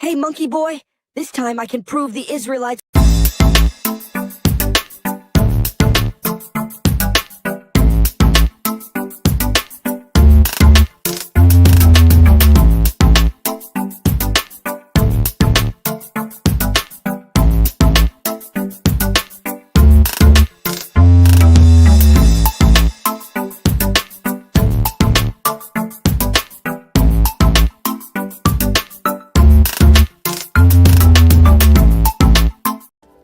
Hey, monkey boy, this time I can prove the Israelites.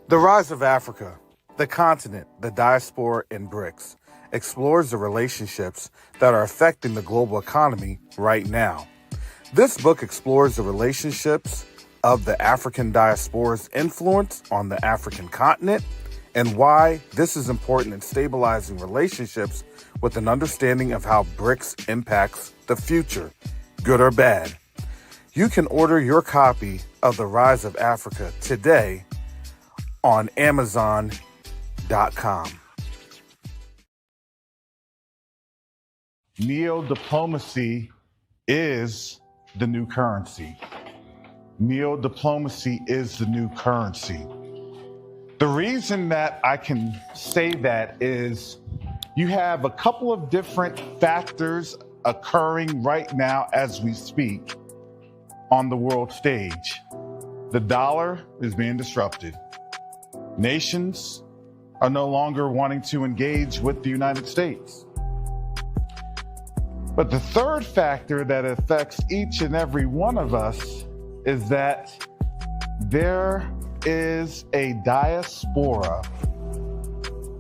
The Rise of Africa, the continent, the diaspora, and BRICS explores the relationships that are affecting the global economy right now. This book explores the relationships of the African diaspora's influence on the African continent and why this is important in stabilizing relationships with an understanding of how BRICS impacts the future, good or bad. You can order your copy of The Rise of Africa today on Amazon.com. Neo-diplomacy is the new currency. Neo-diplomacy is the new currency. The reason that I can say that is you have a couple of different factors occurring right now as we speak on the world stage. The dollar is being disrupted. Nations are no longer wanting to engage with the United States. But the third factor that affects each and every one of us is that there is a diaspora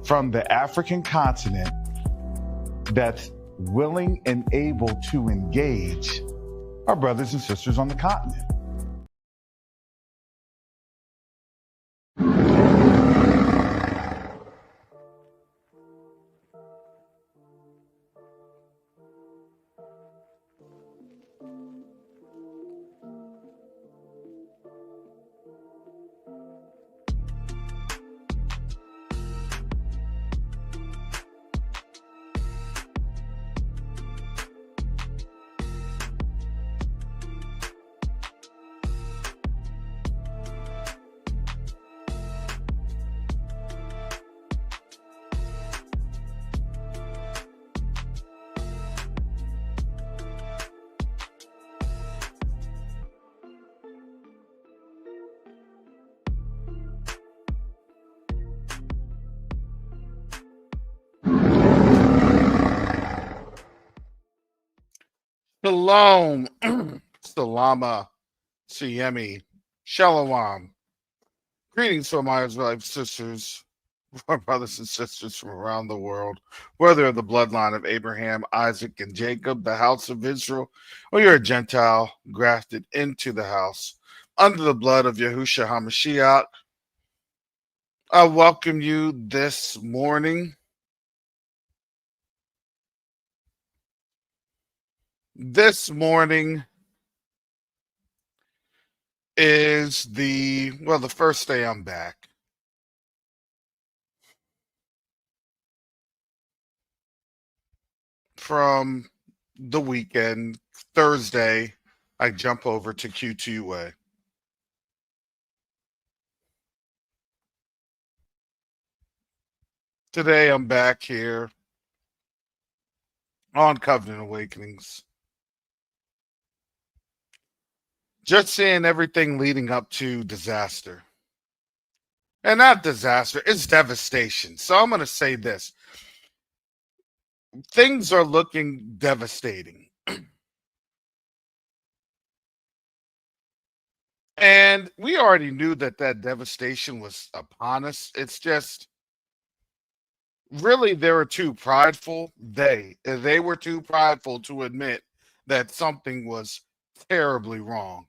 from the African continent that's willing and able to engage our brothers and sisters on the continent. Shalom, Salama, Siyemi, Shalom. Greetings from my Israelite sisters, our brothers and sisters from around the world, whether of the bloodline of Abraham, Isaac, and Jacob, the house of Israel, or you're a Gentile grafted into the house under the blood of Yahushua HaMashiach. I welcome you this morning. This morning is the first day I'm back. From the weekend, Thursday, I jump over to Q2A. Today I'm back here on Covenant Awakenings. Just seeing everything leading up to disaster. And not disaster, it's devastation. So I'm going to say this. Things are looking devastating. And we already knew that devastation was upon us. It's just, really, they were too prideful. They were too prideful to admit that something was terribly wrong.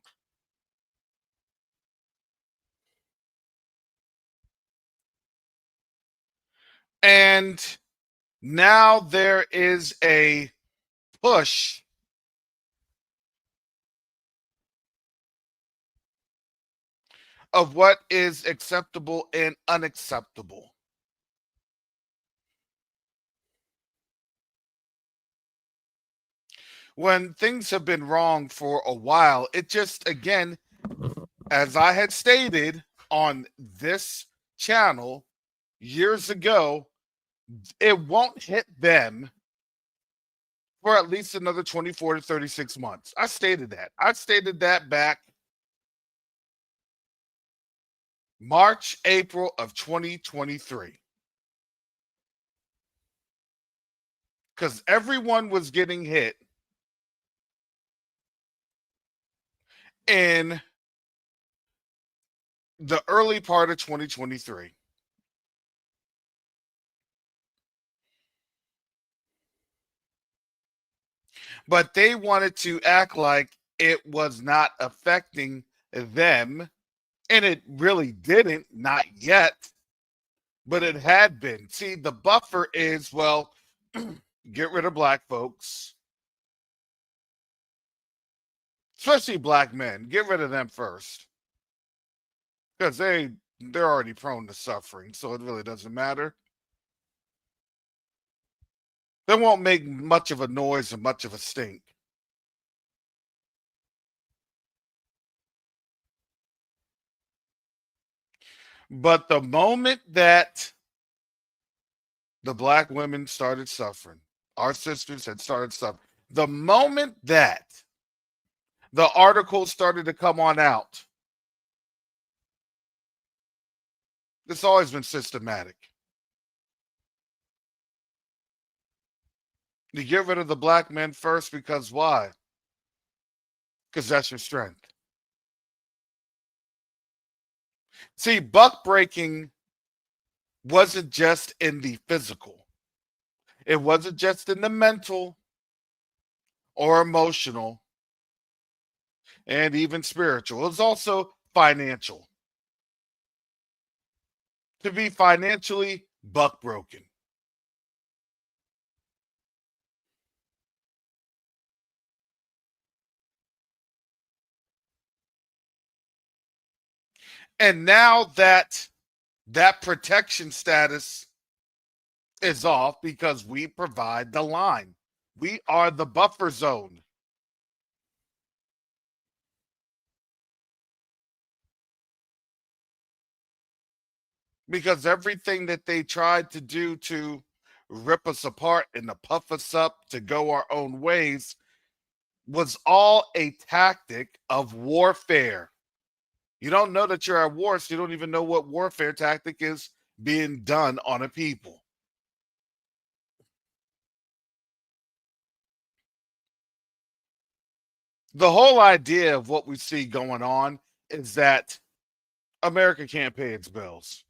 And now there is a push of what is acceptable and unacceptable. When things have been wrong for a while, it just, again, as I had stated on this channel years ago, it won't hit them for at least another 24 to 36 months. I stated that. I stated that back March, April of 2023. Because everyone was getting hit in the early part of 2023. But they wanted to act like it was not affecting them. And it really didn't, not yet. But it had been. See, the buffer is, well, get rid of black folks, especially black men. Get rid of them first. Because they're already prone to suffering, so it really doesn't matter. They won't make much of a noise or much of a stink. But the moment that the black women started suffering, our sisters had started suffering, the moment that the articles started to come on out, it's always been systematic. You get rid of the black men first because why? Because that's your strength. See, buck breaking wasn't just in the physical. It wasn't just in the mental or emotional and even spiritual. It was also financial. To be financially buck broken. And now that that protection status is off because we provide the line. We are the buffer zone. Because everything that they tried to do to rip us apart and to puff us up to go our own ways was all a tactic of warfare. You don't know that you're at war, so you don't even know what warfare tactic is being done on a people. The whole idea of what we see going on is that America can't pay its bills.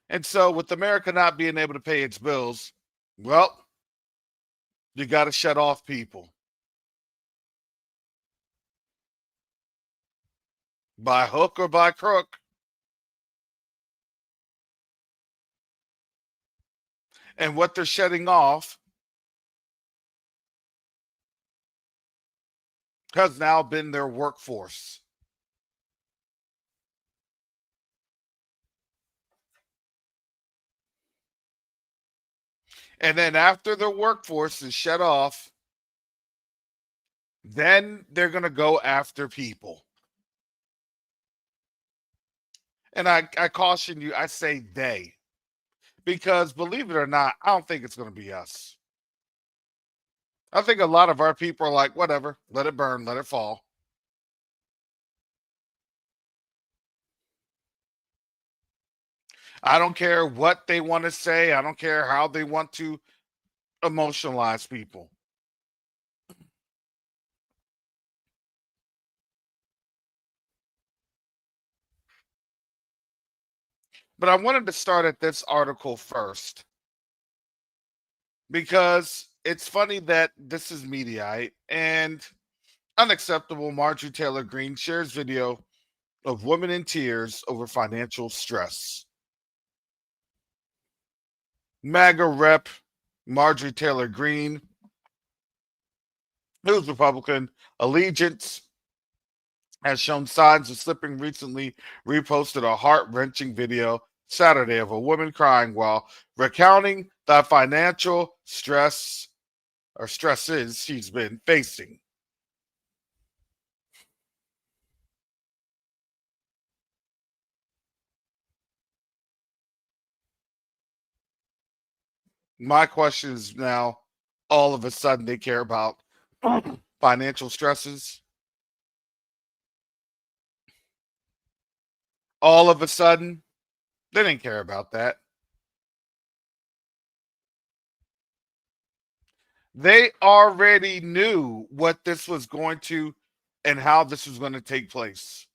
And so, with America not being able to pay its bills, well, you got to shut off people by hook or by crook. And what they're shutting off has now been their workforce. And then after the workforce is shut off, then they're going to go after people. And I caution you, I say they, because believe it or not, I don't think it's going to be us. I think a lot of our people are like, whatever, let it burn, let it fall. I don't care what they want to say. I don't care how they want to emotionalize people. But I wanted to start at this article first because it's funny that this is Mediaite and unacceptable. Marjorie Taylor Greene shares video of women in tears over financial stress. MAGA rep Marjorie Taylor Greene, whose Republican allegiance has shown signs of slipping, recently reposted a heart-wrenching video Saturday of a woman crying while recounting the financial stress or stresses she's been facing. My question is now, all of a sudden they care about financial stresses. All of a sudden, they didn't care about that. They already knew what this was going to and how this was going to take place.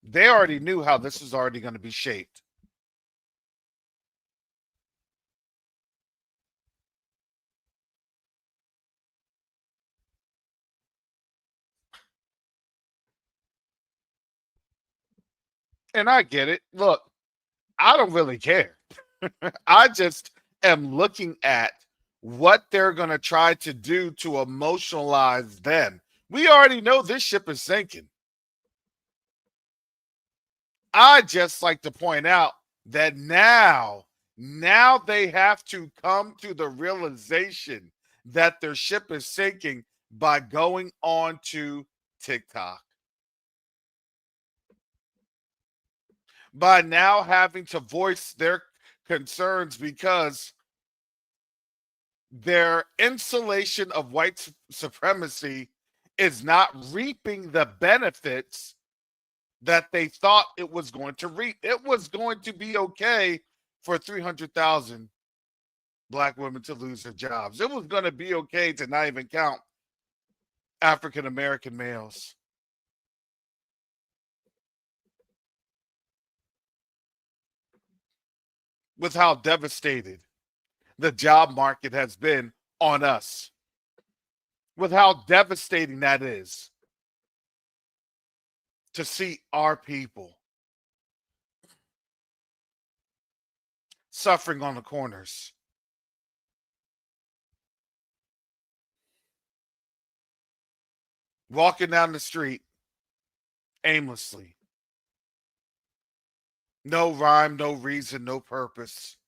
They already knew how this was already going to be shaped. And I get it. Look, I don't really care. I just am looking at what they're going to try to do to emotionalize them. We already know this ship is sinking. I just like to point out that now they have to come to the realization that their ship is sinking by going on to TikTok. By now having to voice their concerns because their insulation of white supremacy is not reaping the benefits that they thought it was going to reap. It was going to be okay for 300,000 Black women to lose their jobs. It was going to be okay to not even count African American males. With how devastated the job market has been on us, with how devastating that is to see our people suffering on the corners. Walking down the street aimlessly. No rhyme, no reason, no purpose.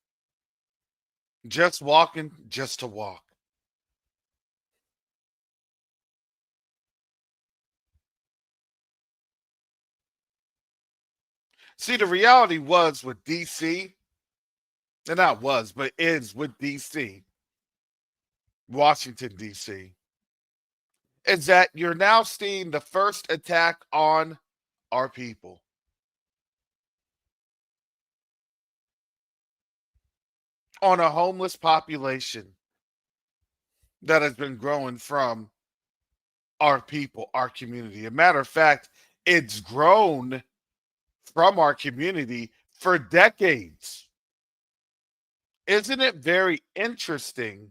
Just walking, just to walk. See, the reality was with DC, and not was, but is with DC, Washington, DC, is that you're now seeing the first attack on our people. On a homeless population that has been growing from our people, our community. A matter of fact, it's grown from our community for decades. Isn't it very interesting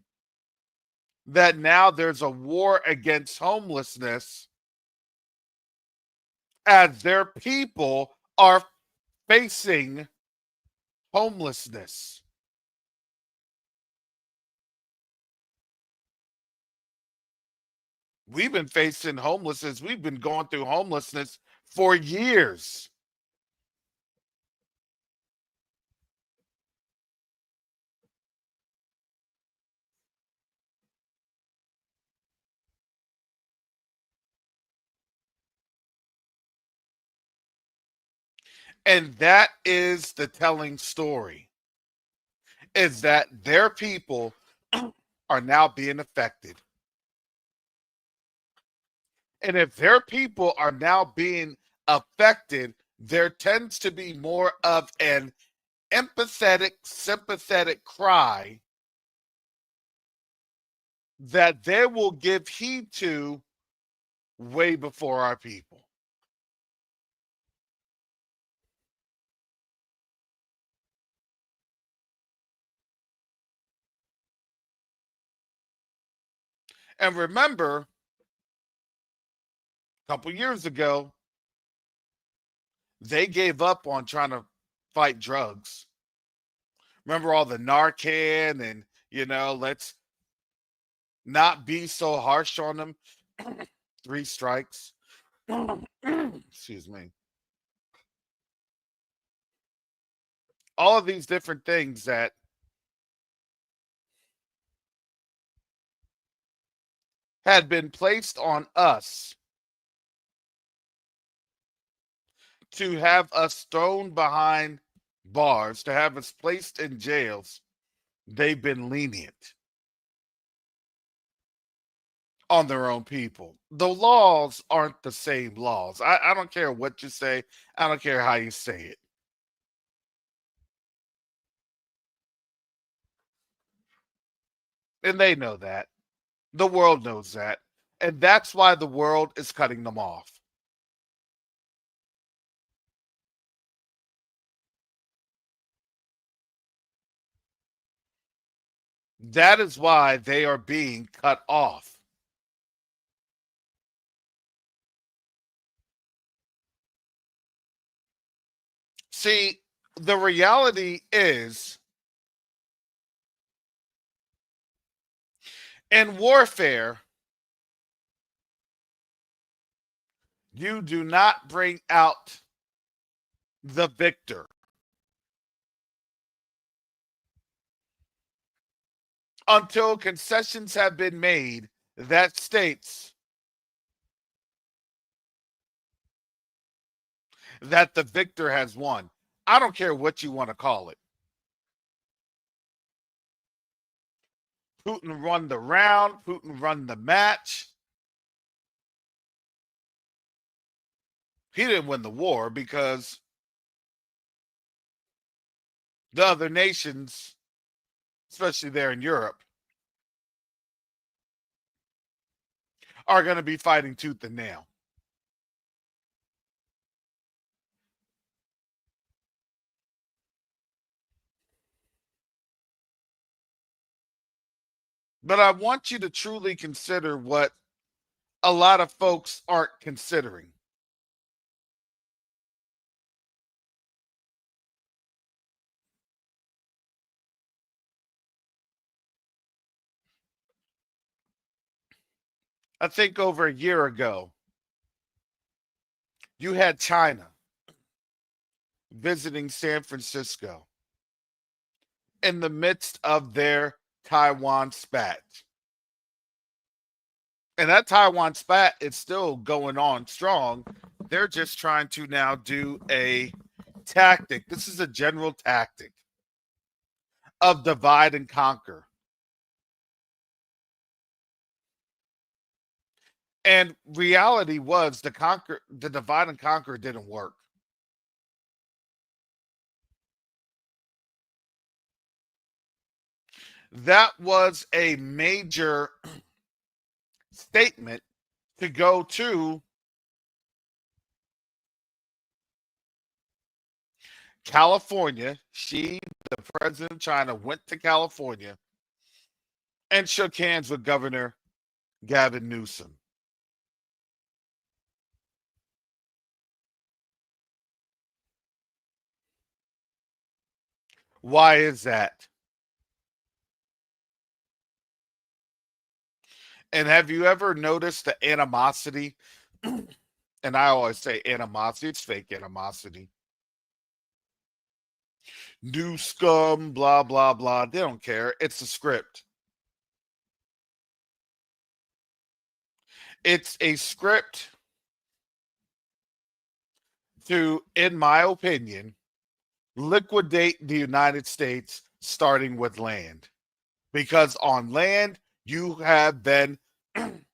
that now there's a war against homelessness as their people are facing homelessness? We've been facing homelessness. We've been going through homelessness for years. And that is the telling story, is that their people are now being affected. And if their people are now being affected, there tends to be more of an empathetic, sympathetic cry that they will give heed to way before our people. And remember, a couple years ago, they gave up on trying to fight drugs. Remember all the Narcan and, let's not be so harsh on them. 3 strikes. Excuse me. All of these different things that had been placed on us to have us thrown behind bars, to have us placed in jails, they've been lenient on their own people. The laws aren't the same laws. I don't care what you say. I don't care how you say it. And they know that. The world knows that. And that's why the world is cutting them off. That is why they are being cut off. See, the reality is in warfare, you do not bring out the victor until concessions have been made that states that the victor has won. I don't care what you want to call it. Putin won the round, Putin won the match. He didn't win the war because the other nations, especially there in Europe, are going to be fighting tooth and nail. But I want you to truly consider what a lot of folks aren't considering. I think over a year ago, you had China visiting San Francisco in the midst of their Taiwan spat. And that Taiwan spat is still going on strong. They're just trying to now do a tactic. This is a general tactic of divide and conquer. And reality was the divide and conquer didn't work. That was a major statement to go to California. The president of China, went to California and shook hands with Governor Gavin Newsom. Why is that? And have you ever noticed the animosity? And I always say animosity, it's fake animosity. New scum, blah, blah, blah. They don't care. It's a script. It's a script to, in my opinion, liquidate the United States, starting with land. Because on land, you have then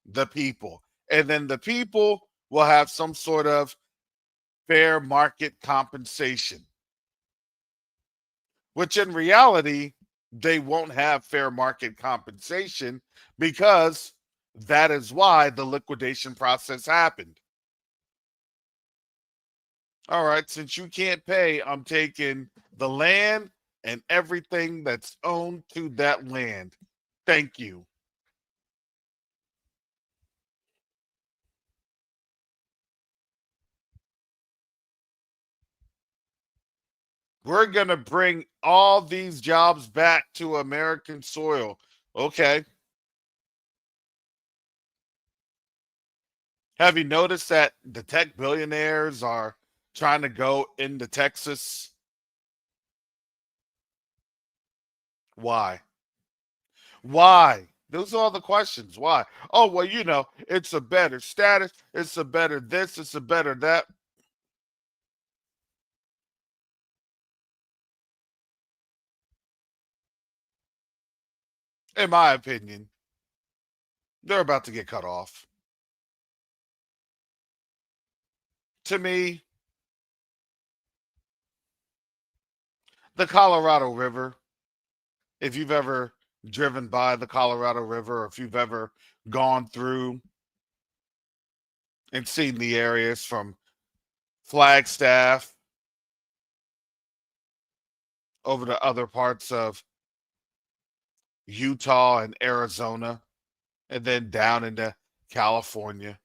the people. And then the people will have some sort of fair market compensation, which in reality, they won't have fair market compensation because that is why the liquidation process happened. All right, since you can't pay, I'm taking the land and everything that's owned to that land. Thank you. We're going to bring all these jobs back to American soil. Okay. Have you noticed that the tech billionaires are trying to go into Texas? Why? Why? Those are all the questions. Why? Oh, well, it's a better status. It's a better this. It's a better that. in my opinion, they're about to get cut off. To me, the Colorado River, if you've ever driven by the Colorado River, or if you've ever gone through and seen the areas from Flagstaff over to other parts of Utah and Arizona, and then down into California,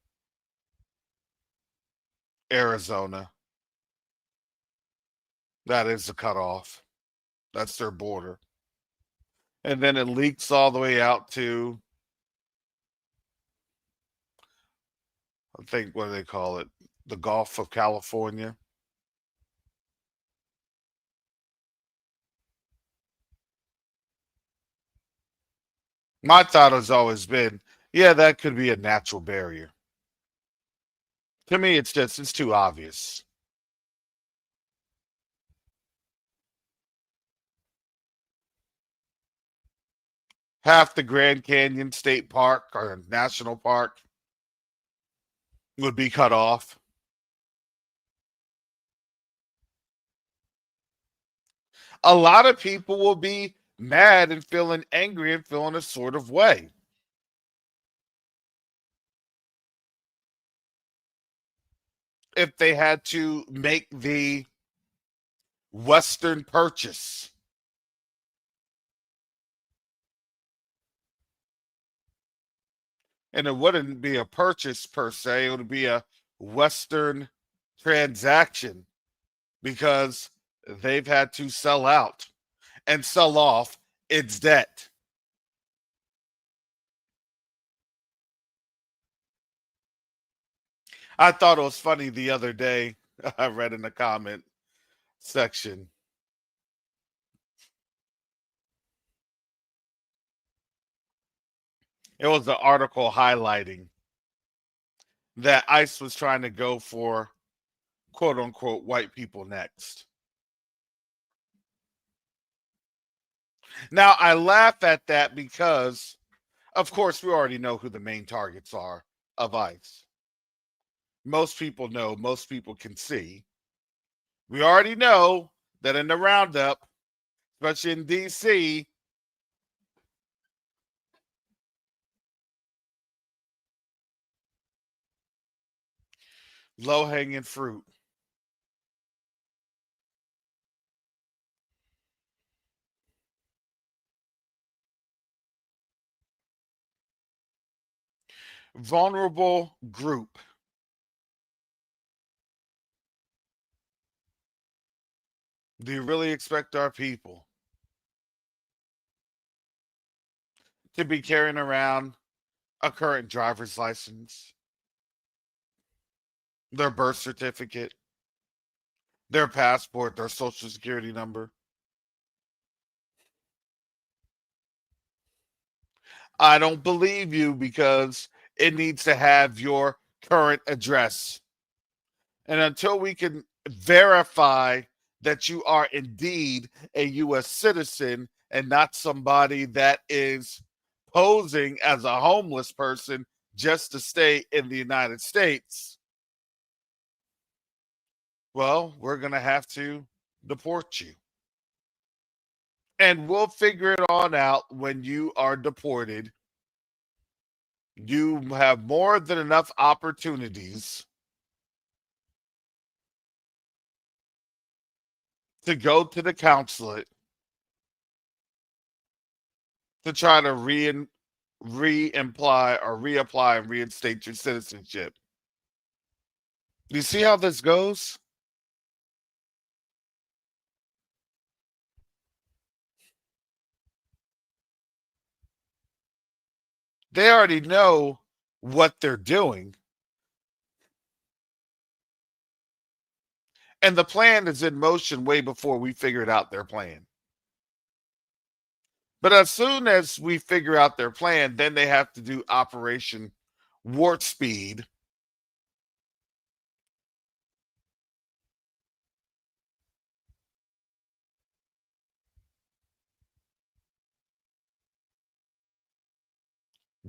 Arizona, that is the cutoff. That's their border. And then it leaks all the way out to, I think, what do they call it? The Gulf of California. My thought has always been, yeah, that could be a natural barrier. To me, it's too obvious. Half the Grand Canyon State Park or National Park would be cut off. A lot of people will be mad and feeling angry and feeling a sort of way. If they had to make the Western purchase. And it wouldn't be a purchase per se, it would be a Western transaction because they've had to sell out and sell off its debt. I thought it was funny the other day. I read in the comment section. It was the article highlighting that ICE was trying to go for quote unquote white people next. Now, I laugh at that because, of course, we already know who the main targets are of ICE. Most people know, most people can see. We already know that in the roundup, especially in DC, low hanging fruit. Vulnerable group. Do you really expect our people to be carrying around a current driver's license, their birth certificate, their passport, their social security number? I don't believe you because it needs to have your current address. And until we can verify that you are indeed a U.S. citizen and not somebody that is posing as a homeless person just to stay in the United States, well, we're going to have to deport you. And we'll figure it on out when you are deported. You have more than enough opportunities to go to the consulate to try to re-imply or reapply and reinstate your citizenship. You see how this goes? They already know what they're doing. And the plan is in motion way before we figured out their plan. But as soon as we figure out their plan, then they have to do Operation Warp Speed.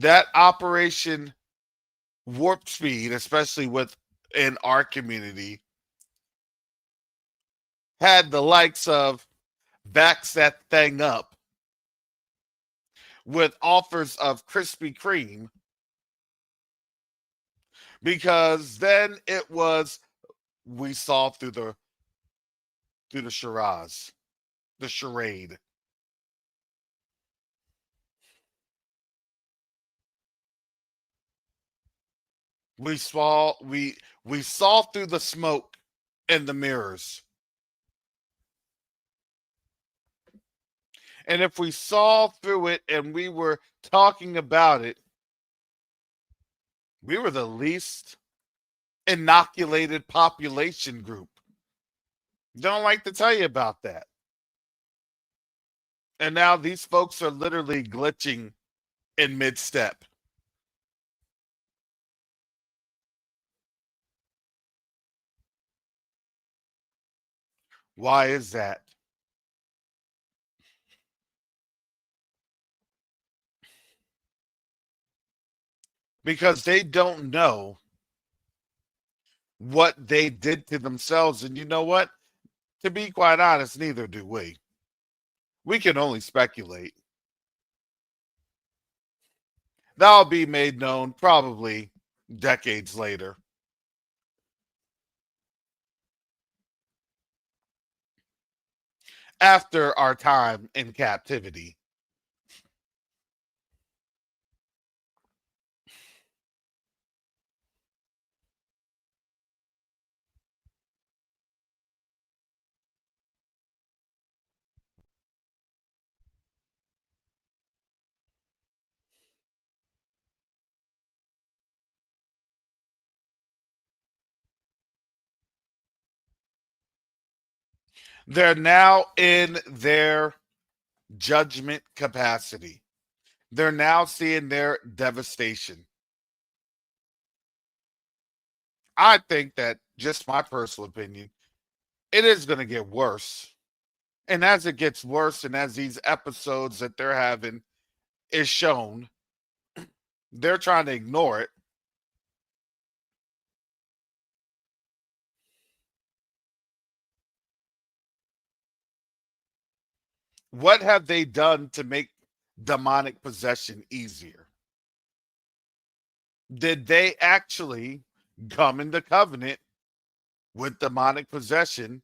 That Operation Warp Speed, especially within our community, had the likes of backs that thing up with offers of Krispy Kreme, because then it was we saw through the charade. We saw through the smoke and the mirrors. And if we saw through it and we were talking about it, we were the least inoculated population group. Don't like to tell you about that. And now these folks are literally glitching in mid-step. Why is that? Because they don't know what they did to themselves. And you know what? To be quite honest, neither do we. We can only speculate. That'll be made known probably decades later. After our time in captivity. They're now in their judgment capacity. They're now seeing their devastation. I think that, just my personal opinion, it is going to get worse. And as it gets worse, and as these episodes that they're having is shown, they're trying to ignore it. What have they done to make demonic possession easier? Did they actually come into covenant with demonic possession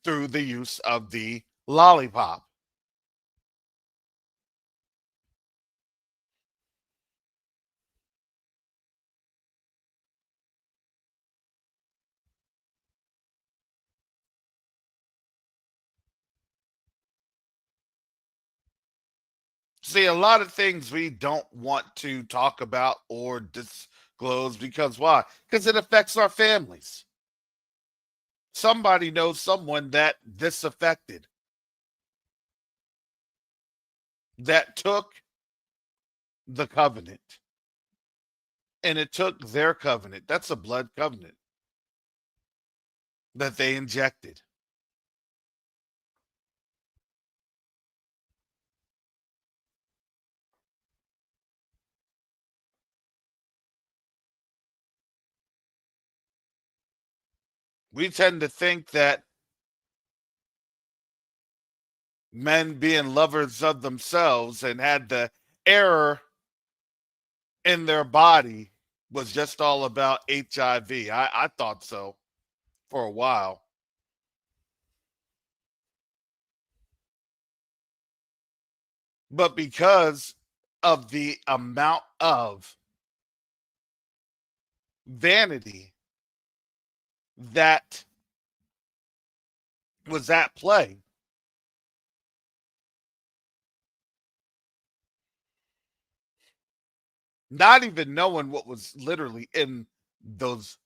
through the use of the lollipop? See, a lot of things we don't want to talk about or disclose, because why? Because it affects our families. Somebody knows someone that this affected, that took the covenant, and it took their covenant. That's a blood covenant that they injected. We tend to think that men being lovers of themselves and had the error in their body was just all about HIV. I thought so for a while. But because of the amount of vanity that was at play, not even knowing what was literally in those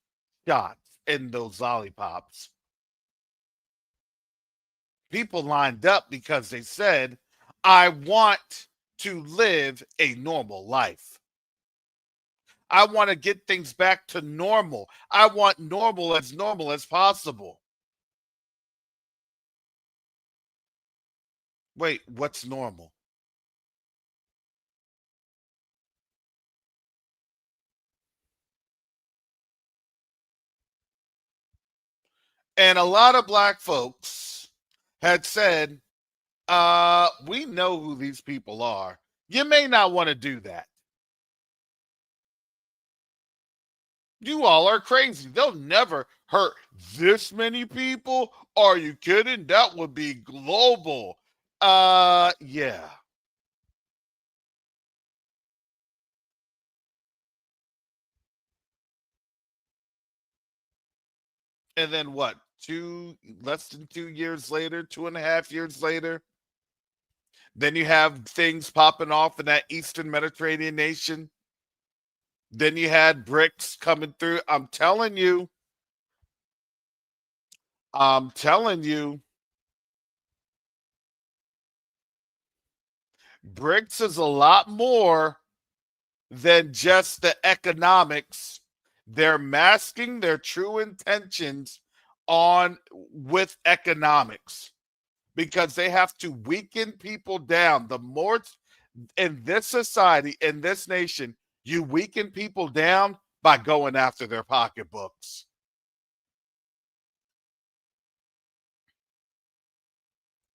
shots, in those lollipops, people lined up because they said, I want to live a normal life. I want to get things back to normal. I want normal as possible. Wait, what's normal? And a lot of black folks had said, we know who these people are. You may not want to do that. You all are crazy. They'll never hurt this many people. Are you kidding? That would be global. Yeah. And then what? Less than 2 years later, 2.5 years later, then you have things popping off in that Eastern Mediterranean nation. Then you had BRICS coming through. I'm telling you, BRICS is a lot more than just the economics. They're masking their true intentions on with economics because they have to weaken people down. The more in this society, in this nation, you weaken people down by going after their pocketbooks.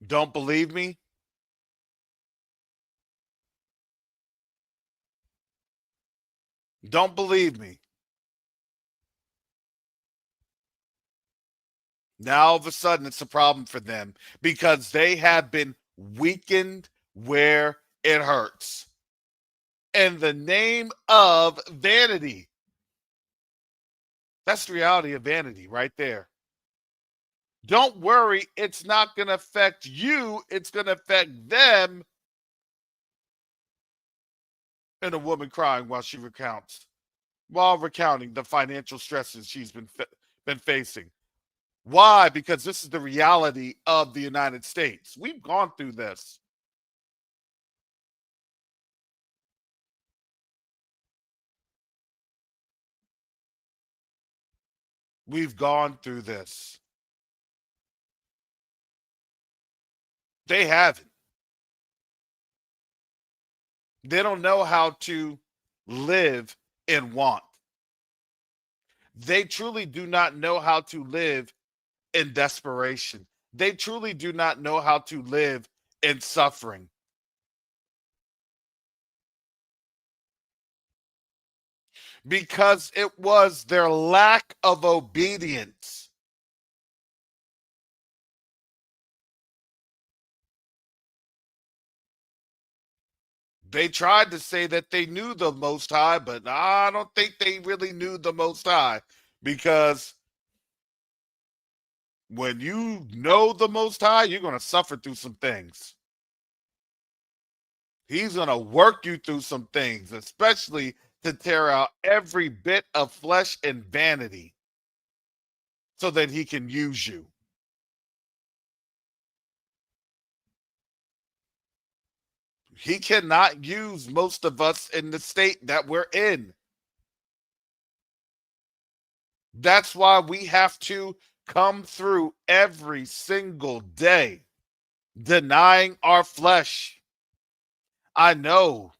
Don't believe me? Don't believe me. Now all of a sudden it's a problem for them because they have been weakened where it hurts. In the name of vanity. That's the reality of vanity right there. Don't worry, it's not going to affect you, it's going to affect them. And a woman crying while recounting the financial stresses she's been facing. Why? Because this is the reality of the United States. We've gone through this. We've gone through this. They haven't. They don't know how to live in want. They truly do not know how to live in desperation. They truly do not know how to live in suffering. Because it was their lack of obedience. They tried to say that they knew the Most High, but I don't think they really knew the Most High because when you know the Most High, you're going to suffer through some things. He's going to work you through some things, especially to tear out every bit of flesh and vanity so that he can use you. He cannot use most of us in the state that we're in. That's why we have to come through every single day, denying our flesh. I know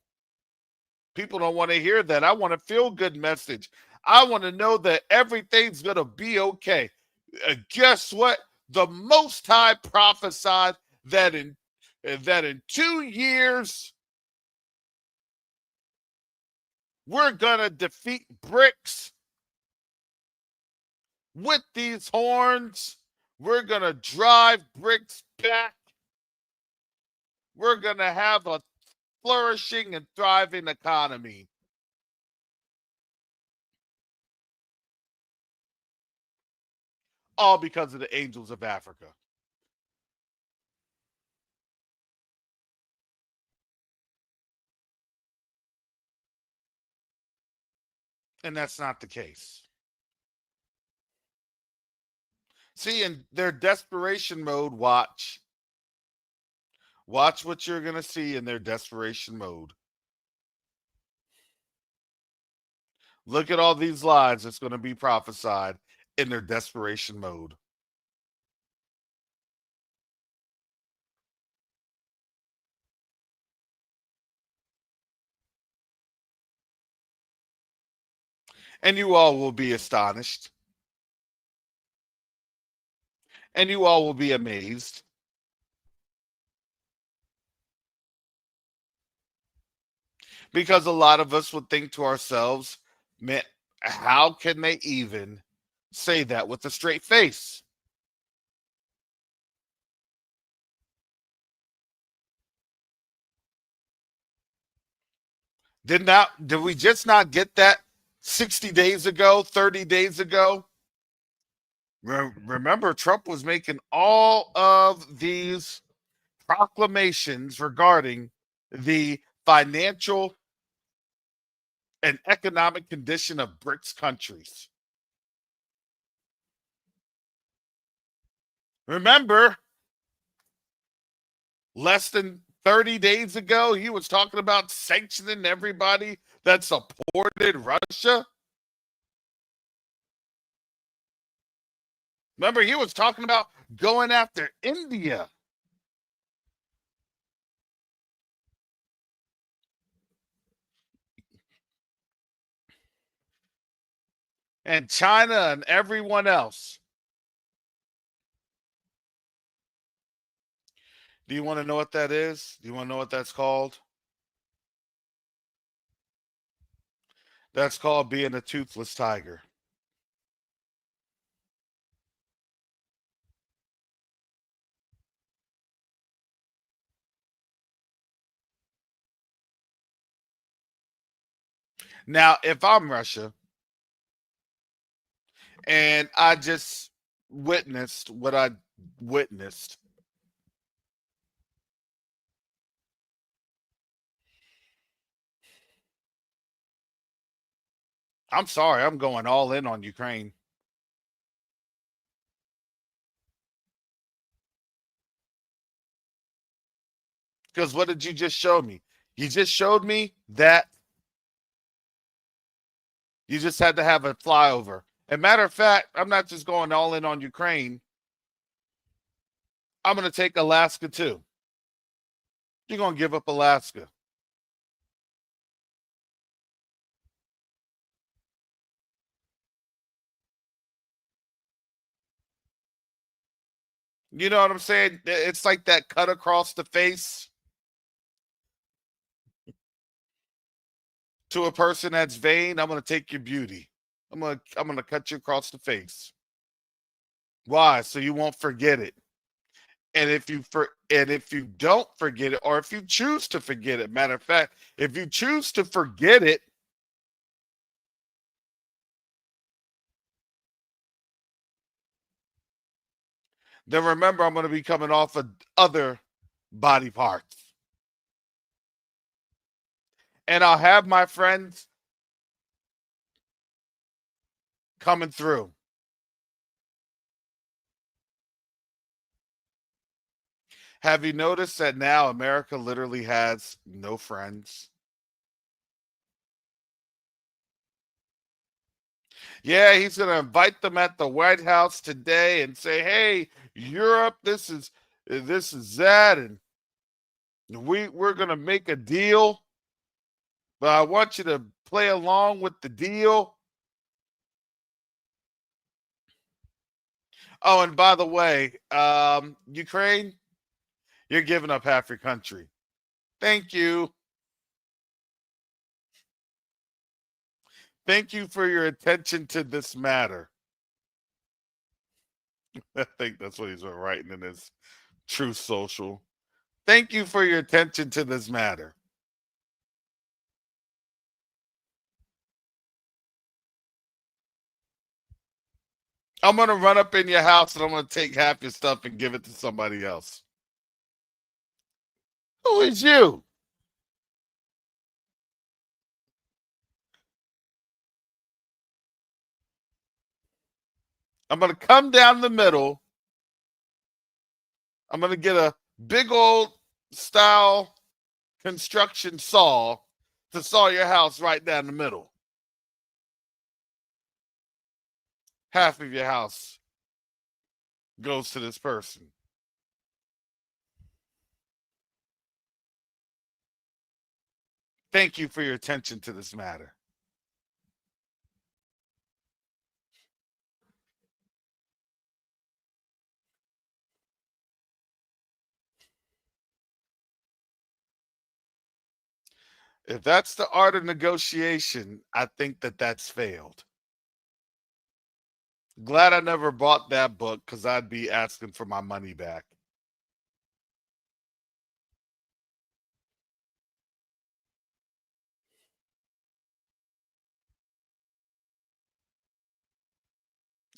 people don't want to hear that. I want a feel good message. I want to know that everything's going to be okay. Guess what? The Most High prophesied that in 2 years we're going to defeat BRICS with these horns. We're going to drive BRICS back. We're going to have a flourishing and thriving economy. All because of the angels of Africa. And that's not the case. See, in their desperation mode, watch. Watch what you're going to see in their desperation mode. Look at all these lies that's going to be prophesied in their desperation mode. And you all will be astonished. And you all will be amazed. Because a lot of us would think to ourselves, man, how can they even say that with a straight face? Did we just not get that 60 days ago, 30 days ago? Remember, Trump was making all of these proclamations regarding the financial and economic condition of BRICS countries. Remember, less than 30 days ago, he was talking about sanctioning everybody that supported Russia. Remember, he was talking about going after India. And China and everyone else. Do you want to know what that is? Do you want to know what that's called? That's called being a toothless tiger. Now, if I'm Russia and I just witnessed what I witnessed, I'm sorry, I'm going all in on Ukraine. Because what did you just show me? You just showed me that you just had to have a flyover. As a matter of fact, I'm not just going all in on Ukraine. I'm going to take Alaska too. You're going to give up Alaska. You know what I'm saying? It's like that cut across the face to a person that's vain. I'm going to take your beauty. I'm going to cut you across the face. Why? So you won't forget it. And if you don't forget it, or if you choose to forget it, matter of fact, if you choose to forget it, then remember I'm going to be coming off of other body parts. And I'll have my friends coming through. Have you noticed that now America literally has no friends? Yeah, he's going to invite them at the White House today and say, "Hey, Europe, this is that, and we're going to make a deal, but I want you to play along with the deal." Oh, and by the way, Ukraine, you're giving up half your country. Thank you. Thank you for your attention to this matter. I think that's what he's been writing in his Truth Social. Thank you for your attention to this matter. I'm going to run up in your house and I'm going to take half your stuff and give it to somebody else. Who is you? I'm going to come down the middle. I'm going to get a big old style construction saw to saw your house right down the middle. Half of your house goes to this person. Thank you for your attention to this matter. If that's the art of negotiation, I think that that's failed. Glad I never bought that book because I'd be asking for my money back.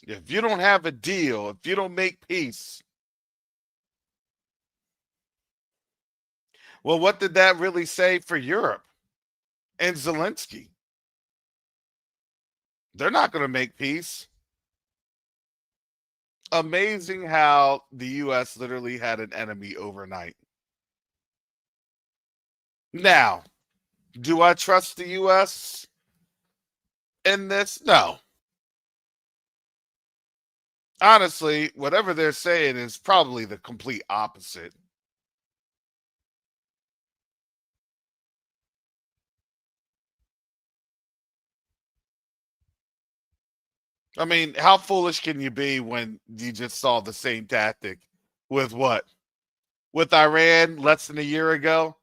If you don't have a deal, if you don't make peace, well, what did that really say for Europe and Zelensky? They're not going to make peace. Amazing how the U.S. literally had an enemy overnight. Now, do I trust the U.S. in this? No. Honestly, whatever they're saying is probably the complete opposite. I mean, how foolish can you be when you just saw the same tactic with what? With Iran less than a year ago?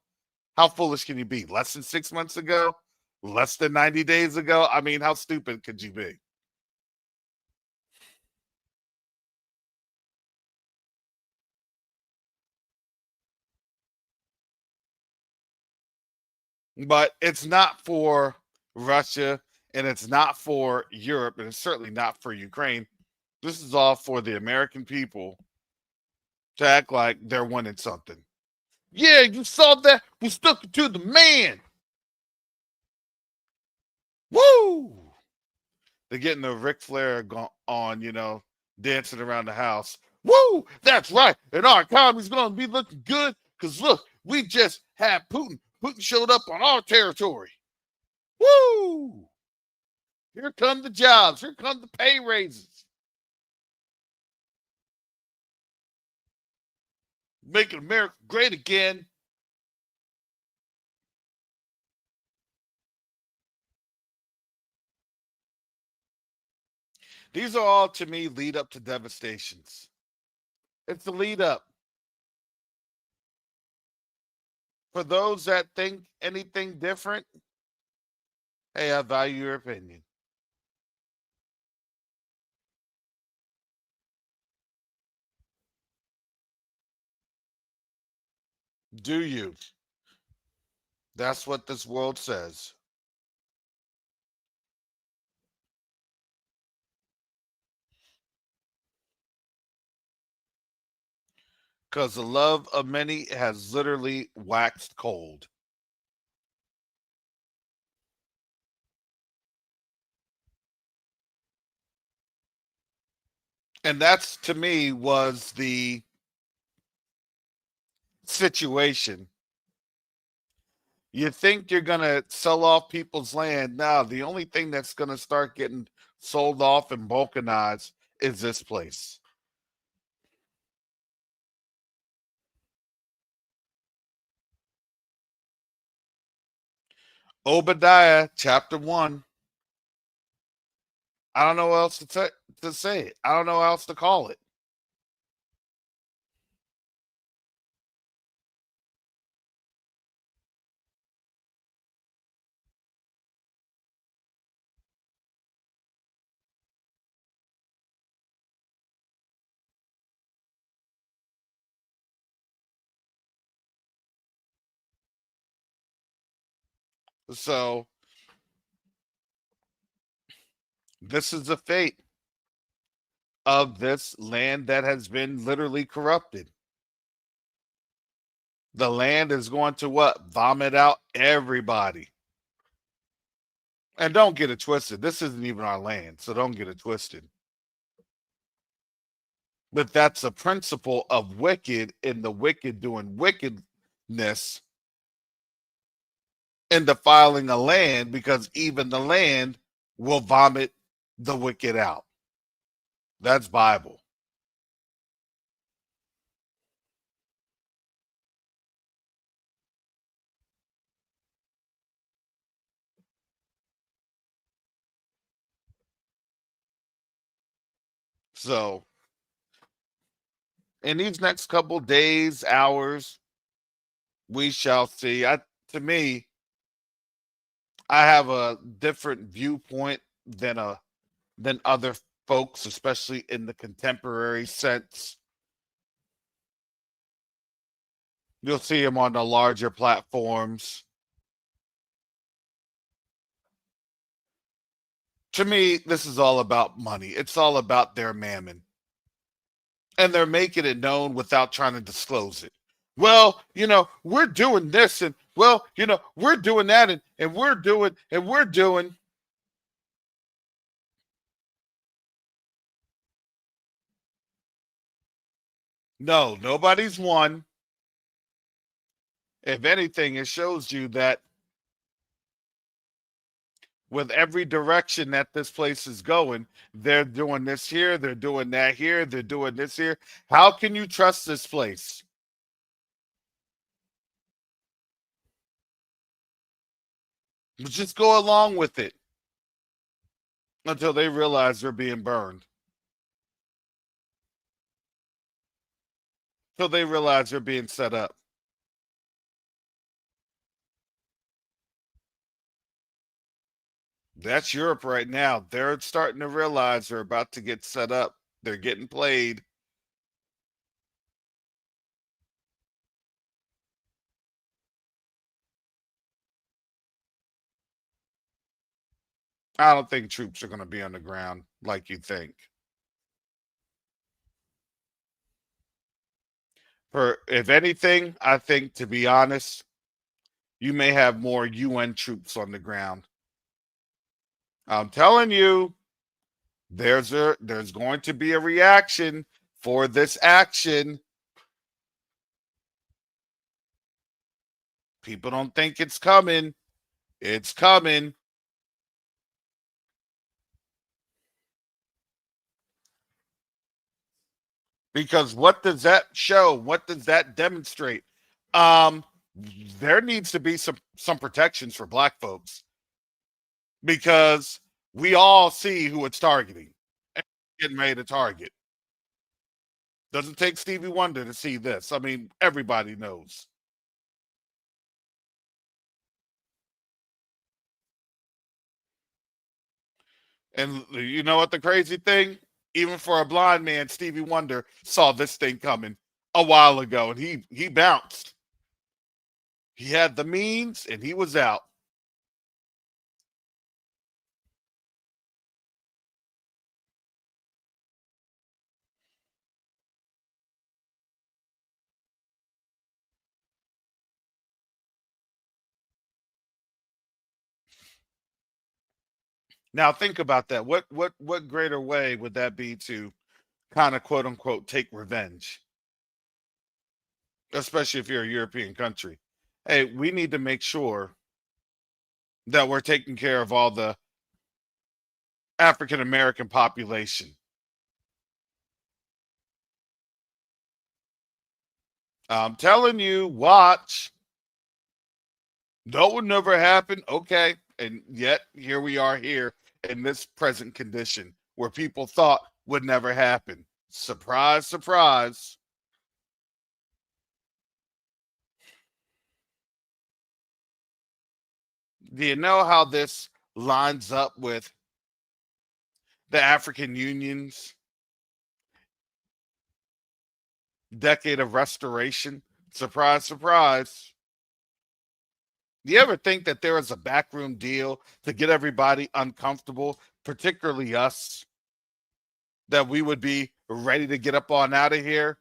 How foolish can you be? Less than 6 months ago? Less than 90 days ago? I mean, how stupid could you be? But it's not for Russia and it's not for Europe and it's certainly not for Ukraine. This is all for the American people to act like they're winning something. Yeah, you saw that? We stuck it to the man. Woo! They're getting the Ric Flair on, dancing around the house. Woo! That's right. And our economy's going to be looking good because look, we just had Putin. Putin showed up on our territory. Woo! Here come the jobs. Here come the pay raises. Making America great again. These are all, to me, lead up to devastations. It's the lead up. For those that think anything different, hey, I value your opinion. Do you? That's what this world says. Because the love of many has literally waxed cold. And that's, to me, was the situation. You think you're going to sell off people's land. Now, the only thing that's going to start getting sold off and balkanized is this place. Obadiah chapter 1. I don't know what else to say it. I don't know how else to call it. So this is the fate of this land that has been literally corrupted. The land is going to what? Vomit out everybody. And don't get it twisted. This isn't even our land, so don't get it twisted. But that's a principle of wicked and the wicked doing wickedness and defiling a land because even the land will vomit the wicked out. That's Bible. So in these next couple days, hours, we shall see. To me, I have a different viewpoint than other folks, especially in the contemporary sense. You'll see them on the larger platforms. To me, this is all about money. It's all about their mammon. And they're making it known without trying to disclose it. Well, we're doing this, and well, we're doing that, and we're doing, and we're doing. No, nobody's won. If anything, it shows you that with every direction that this place is going, they're doing this here, they're doing that here, they're doing this here. How can you trust this place? Just go along with it until they realize they're being burned. Until they realize they're being set up. That's Europe right now. They're starting to realize they're about to get set up. They're getting played. I don't think troops are going to be on the ground like you think. If anything, I think, to be honest, you may have more UN troops on the ground. I'm telling you, there's going to be a reaction for this action. People don't think it's coming. It's coming. Because what does that show? What does that demonstrate? There needs to be some protections for Black folks, because we all see who it's targeting and getting ready to target. Doesn't take Stevie Wonder to see this. I mean, everybody knows. And you know what the crazy thing? Even for a blind man, Stevie Wonder saw this thing coming a while ago, and he bounced. He had the means, and he was out. Now think about that. What greater way would that be to kind of quote unquote take revenge? Especially if you're a European country. Hey, we need to make sure that we're taking care of all the African American population. I'm telling you, watch. That would never happen. Okay. And yet here we are here in this present condition where people thought would never happen. Surprise, surprise. Do you know how this lines up with the African Union's decade of restoration? Surprise, surprise. Do you ever think that there was a backroom deal to get everybody uncomfortable, particularly us, that we would be ready to get up on out of here?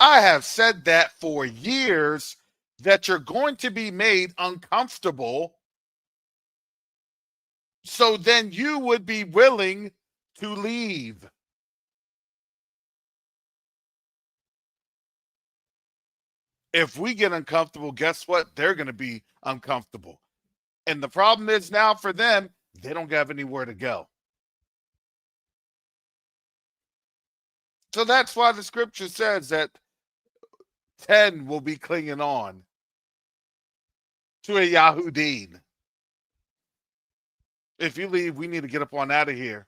I have said that for years, that you're going to be made uncomfortable, so then you would be willing to leave. If we get uncomfortable, guess what? They're going to be uncomfortable. And the problem is now for them, they don't have anywhere to go. So that's why the scripture says that 10 will be clinging on to a Yahudin. If you leave, we need to get up on out of here.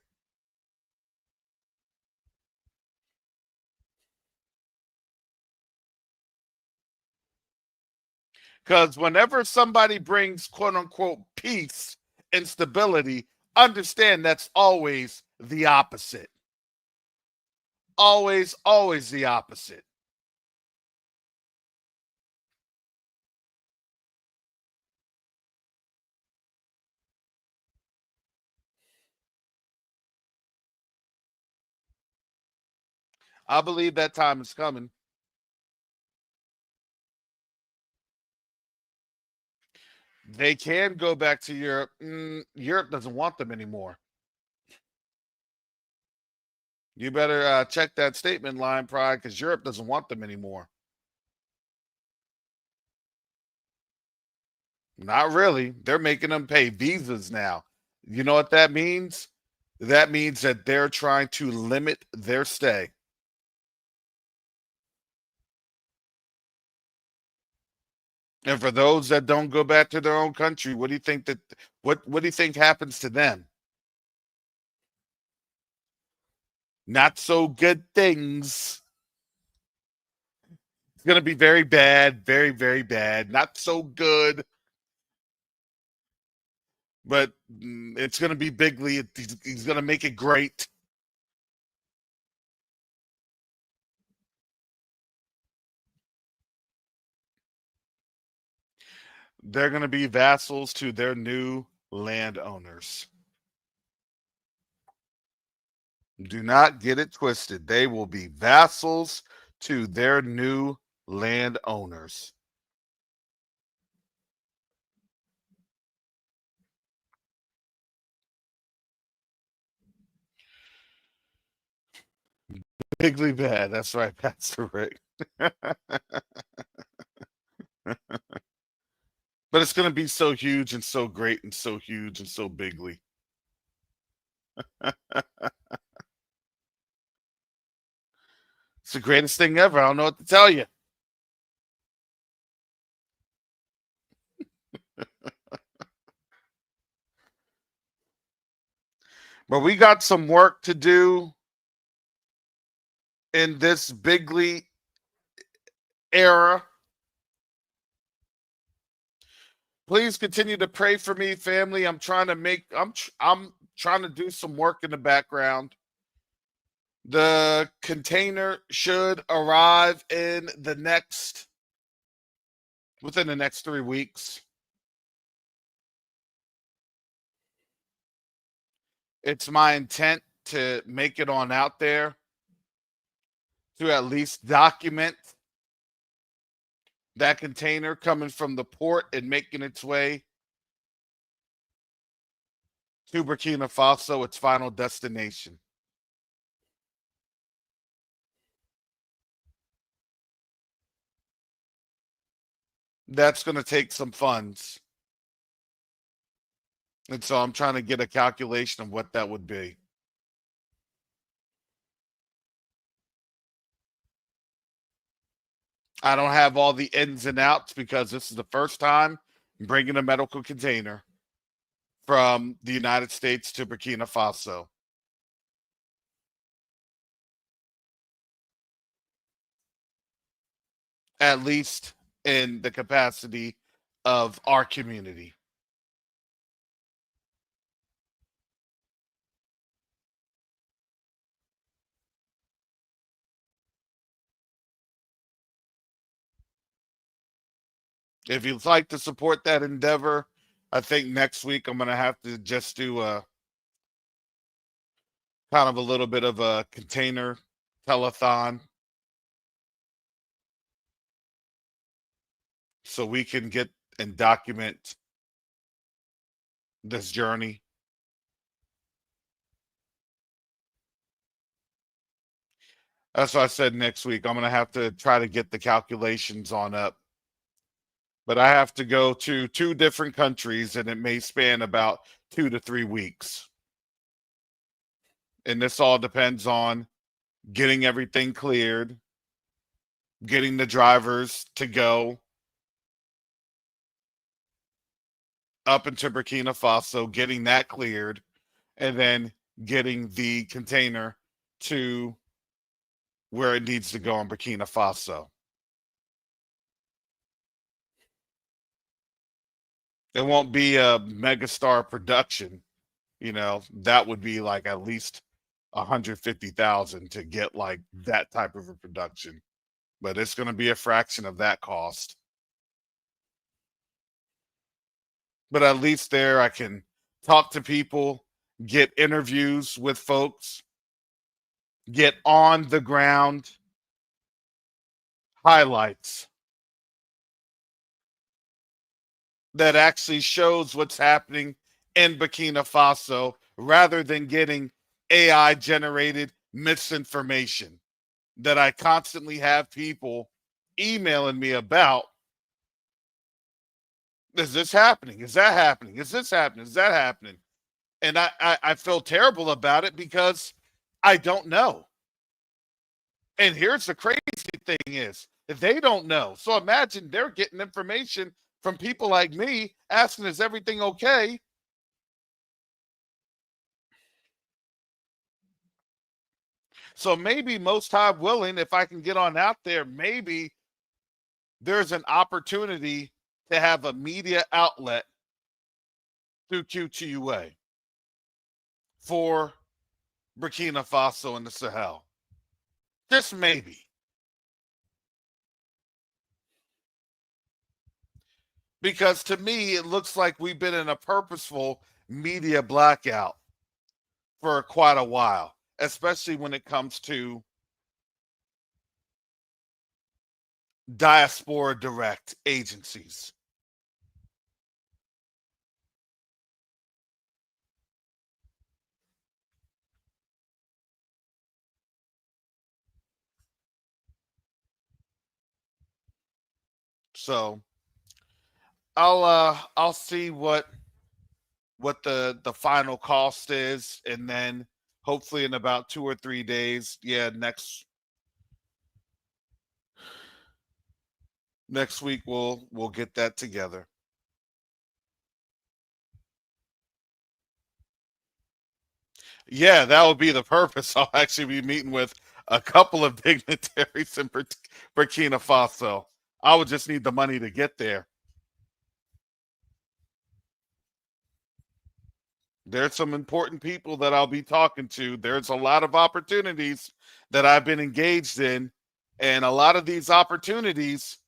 Because whenever somebody brings quote unquote peace and stability, understand that's always the opposite. Always, always the opposite. I believe that time is coming. They can go back to Europe. Europe doesn't want them anymore. You better check that statement line, Pride, because Europe doesn't want them anymore. Not really. They're making them pay visas now. You know what that means? That means that they're trying to limit their stay. And for those that don't go back to their own country, what do you think what do you think happens to them? Not so good things. It's going to be very bad, very, very bad. Not so good. But it's going to be bigly. He's going to make it great. They're going to be vassals to their new landowners. Do not get it twisted. They will be vassals to their new landowners. Bigly bad. That's right, Pastor Rick. But it's going to be so huge and so great and so huge and so bigly. It's the greatest thing ever. I don't know what to tell you. But we got some work to do in this bigly era. Please continue to pray for me, family. I'm trying to do some work in the background. The container should arrive within the next 3 weeks. It's my intent to make it on out there to at least document that container coming from the port and making its way to Burkina Faso, its final destination. That's going to take some funds. And so I'm trying to get a calculation of what that would be. I don't have all the ins and outs because this is the first time I'm bringing a medical container from the United States to Burkina Faso. At least in the capacity of our community. If you'd like to support that endeavor, I think next week I'm going to have to just do a kind of a little bit of a container telethon so we can get and document this journey. That's why I said next week. I'm going to have to try to get the calculations on up. But I have to go to 2 different countries, and it may span about 2 to 3 weeks. And this all depends on getting everything cleared, getting the drivers to go up into Burkina Faso, getting that cleared, and then getting the container to where it needs to go in Burkina Faso. It won't be a megastar production. That would be like at least 150,000 to get like that type of a production. But it's going to be a fraction of that cost. But at least there I can talk to people, get interviews with folks, get on the ground highlights that actually shows what's happening in Burkina Faso rather than getting AI generated misinformation that I constantly have people emailing me about. Is this happening? Is that happening? Is this happening? Is that happening? And I feel terrible about it because I don't know. And here's the crazy thing is they don't know. So imagine they're getting information from people like me asking, is everything okay? So maybe most high willing, if I can get on out there, maybe there's an opportunity to have a media outlet through QTUA for Burkina Faso and the Sahel. Just maybe. Because to me, it looks like we've been in a purposeful media blackout for quite a while, especially when it comes to diaspora direct agencies. So I'll see what the final cost is, and then hopefully in about 2 or 3 days, next week we'll get that together. Yeah, that will be the purpose. I'll actually be meeting with a couple of dignitaries in Burkina Faso. I would just need the money to get there. There's some important people that I'll be talking to. There's a lot of opportunities that I've been engaged in. And a lot of these opportunities,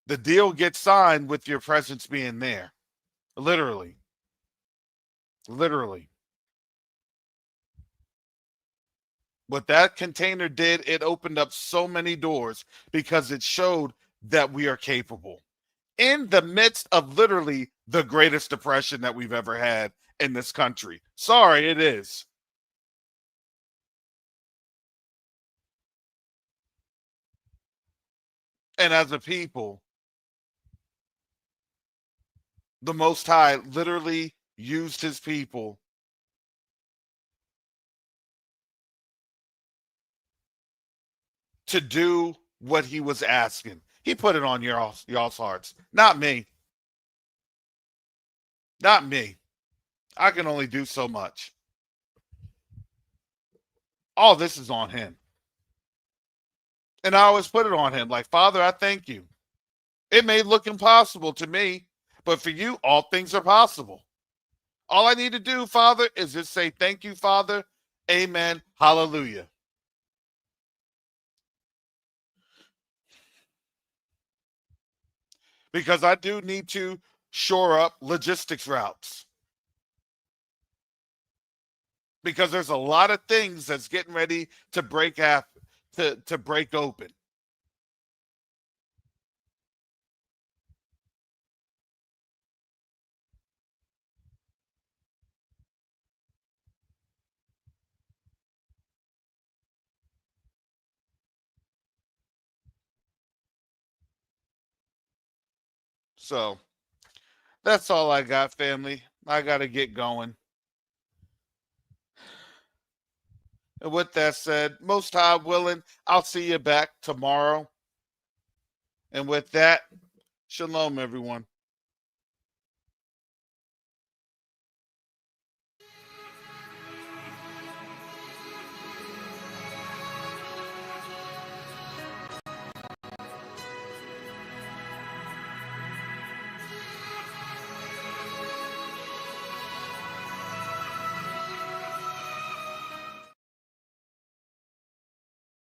the deal gets signed with your presence being there. Literally. Literally. What that container did, it opened up so many doors because it showed that we are capable. In the midst of literally the greatest depression that we've ever had in this country. Sorry, it is. And as a people, the Most High literally used his people to do what he was asking. He put it on y'all's hearts, not me. Not me. I can only do so much. All this is on him. And I always put it on him like, Father, I thank you. It may look impossible to me, but for you, all things are possible. All I need to do, Father, is just say, thank you, Father. Amen. Hallelujah. Because I do need to shore up logistics routes. Because there's a lot of things that's getting ready to break open. So that's all I got, family. I got to get going. And with that said, Most High willing, I'll see you back tomorrow. And with that, shalom, everyone.